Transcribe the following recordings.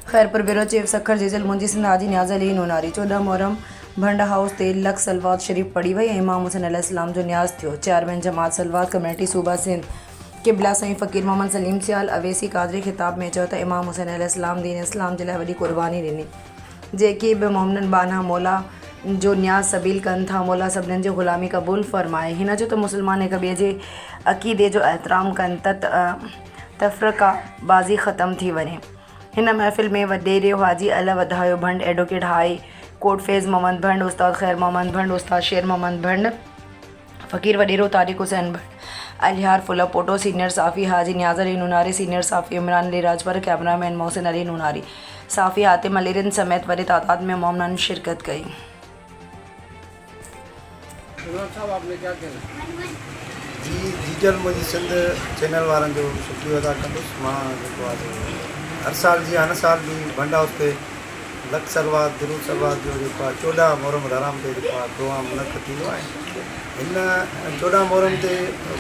Khairpur bureau chief Sukkur जेजल मुंजी सिंध हाजी Niyaz Ali Noonari 14 Muharram भंड house ते लख सलवात शरीफ पढ़ी वई। इमाम हुसैन अलैहिस्सलाम जो न्याज़ थियो। चेयरमैन जमात सलवात कमेटी सूबा सिंध क़िबला साईं फ़कीर मोहम्मद सलीम सियाल अवेसी कादरी ख़िताब में चयो त इमाम हुसैन अलैहिस्सलाम दीन इस्लाम जे लाइ वॾी क़ुर्बानी ॾिनी। जेकी बि मोमिनन बाना मौला जो न्याज़ सबील कनि था, मौला सभिनीनि जो ग़ुलामी क़बूल फ़रमाए। हिन जो त मुस्लमान हिक ॿिए जे अक़ीदे जो एहतराम कनि त तफ़रक़ा बाज़ी ख़त्म थी वञे। हिन महफ़िल में वडेरो हाजी अल वधायो भंड, एडवोकेट हाई कोर्ट फैज़ मोहम्मद भंड, उस्ताद खैर मोहम्मद भंड, उस्ताद शेर मोहम्मद भंड, फ़कीर वडेरो तारिक हुसैन भंड, अलिहार फुला पोटो, सीनियर साफ़ी हाजी न्याज़ अली नूनारी, सीनियर साफ़ी इमरान अली राजपर, कैमरामैन मोहसिन अली नूनारी, साफ़ी हातिम अली रिंद समेत वॾे तादाद में मोमिनन शिरकत कई। जी डिजिटल मुंहिंजी सिंध चैनल वारनि जो शुक्रिया अदा कंदुसि। मां जेको आहे हर साल जीअं हर साल बि भंड हाउस ते लख सलवात दुरूद सलवात जो जेको आहे 14 मुहर्रम हराम ते जेको आहे प्रोग्राम मुनक़िद थींदो आहे। हिन 14 मुहर्रम ते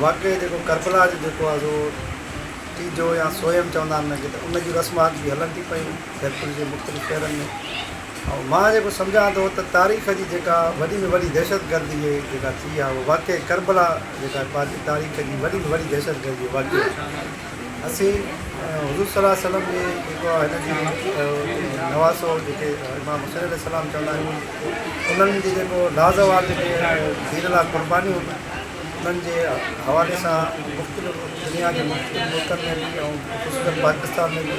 वाक़ई जेको करबला जो जेको आहे सो तीजो या सोयम चवंदा आहिनि हुनखे, त उनजी रस्मात बि हलनि थी पयूं खैरपुर जे मुख़्तलिफ़ शहरनि में। ऐं मां जेको सम्झां थो त तारीख़ जी जेका वॾी में वॾी दहशतगर्दी जेका थी आहे उहा वाक़ई करबला जेका पंहिंजी तारीख़ जी वॾी में वॾी दहशतगर्दी वाक़ई असीं हुज़ूर सल्लल्लाहु अलैहि वसल्लम जे जेको आहे हिनजी नवासो जेके इमाम हुसैन अलैहिस्सलाम चवंदा आहियूं, उन्हनि जी जेको लाज़वाब जेके दीन लाइ क़ुर्बानियूं उन्हनि जे हवाले सां मुख़्तलिफ़ दुनिया जे मुख़्तलिफ़ मुल्कनि में बि ऐं ख़ुसूसन पाकिस्तान में बि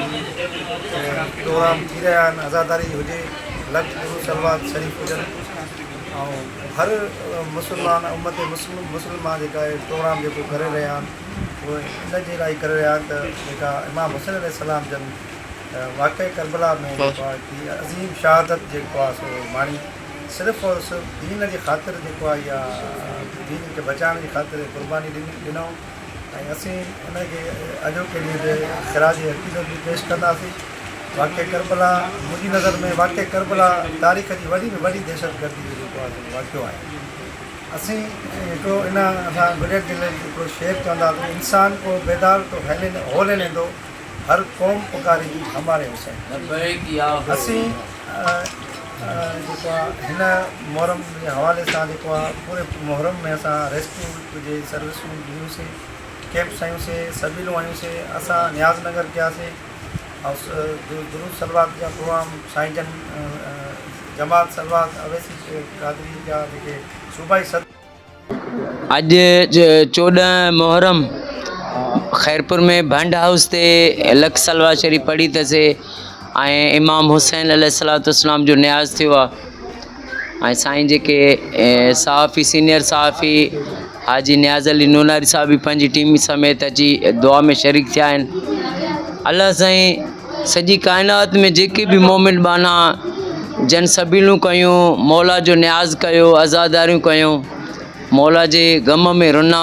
प्रोग्राम थी रहिया आहिनि। आज़ादारी हुजे, लख दुरूद सलवात शरीफ़ हुजनि, ऐं हर मुस्लमान उम्मत मुस्लिमा जेका आहे प्रोग्राम जेको करे रहिया आहिनि उहे इन जे लाइ करे रहिया आहिनि त जेका इमाम हुसैन अलैहिस्सलाम जन वाक़ई करबला में जेको आहे की अज़ीम शहादत जेको आहे सो माणी सिर्फ़ु और सिर्फ़ु दीन जी ख़ातिर जेको आहे या दीन खे बचाइण जी ख़ातिर क़ुर्बानी ॾिनऊं। ऐं असीं उनखे अॼोके ॾींहं ते ख़िराज अक़ीदत बि पेश कंदासीं। वाक़ई करबला मुंहिंजी नज़र में वाक़ई करबला तारीख़ जी वॾी में वॾी दहशतगर्दी जो जेको आहे वाक़ियो आहे। असीं हिकिड़ो इन असां गुजरात ज़िले जो हिकिड़ो शेर चवंदा त इंसान को बेदार तो हो लेने दो, हर क़ौम पुकारेगी हमारे हुसैन। असीं जेको आहे हिन मुहर्रम जे हवाले सां जेको आहे पूरे मुहर्रम में असां रेस्क्यू जे सर्विसूं ॾियूंसीं, कैंप्स आहियूंसीं, सबीलूं आहियूंसीं, असां न्याज़ नगर कयासीं ऐं दुरूद सलवात जा प्रोग्राम साईं जन जमात सलवात अवेसी कादरी जा जेके सूबाई अॼु 14 मुहर्रम खैरपुर में भंड हाउस ते लख सलवात शरीफ़ पढ़ी अथसीं ऐं इमाम हुसैन अलैहिस्सलाम जो न्याज़ थियो आहे। ऐं साईं जेके सहाफ़ी सीनियर सहाफ़ी हाजी न्याज़ अली नूनारी साहब बि पंहिंजी टीम समेत अची दुआ में शरीक थिया आहिनि। अल्लाह साईं सॼी काइनात में जेके बि मोमिन बाना जन सबीलूं कयूं, मौला जो न्याज़ कयो, आज़ादारियूं कयूं, मौला जे ग़म में रुना,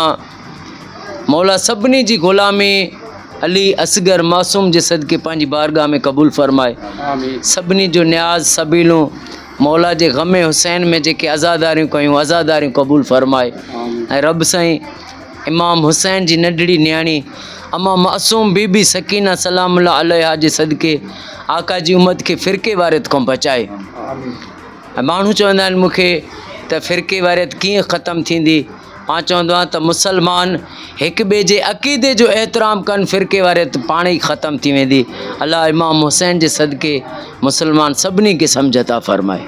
मौला सभिनी जी ग़ुलामी अली असगर मासूम जे सदके पंहिंजी बारगाह में क़बूल फ़रमाए। सभिनी जो न्याज़ सबीलूं मौला जे ग़म हुसैन में जेके आज़ादारियूं कयूं, आज़ादारियूं क़बूल फ़रमाए। ऐं रब साईं इमाम हुसैन जी नंढड़ी न्याणी अमा मासूम बीबी सकीना सलामुल्लाह अलैहा जे सदके आका जी उम्मत खे फ़िरके वारियत खां बचाए। ऐं माण्हू चवंदा आहिनि मूंखे त फ़िरके वारियत कीअं ख़तमु थींदी। मां चवंदो आहियां त मुसलमान हिक ॿिए जे अक़ीदे जो एहतराम कनि, फ़िरके वारियत पाण ई ख़तमु थी वेंदी। अल्लाह इमाम हुसैन जे सदके मुसलमान सभिनी खे सम्झ अता फ़रमाए।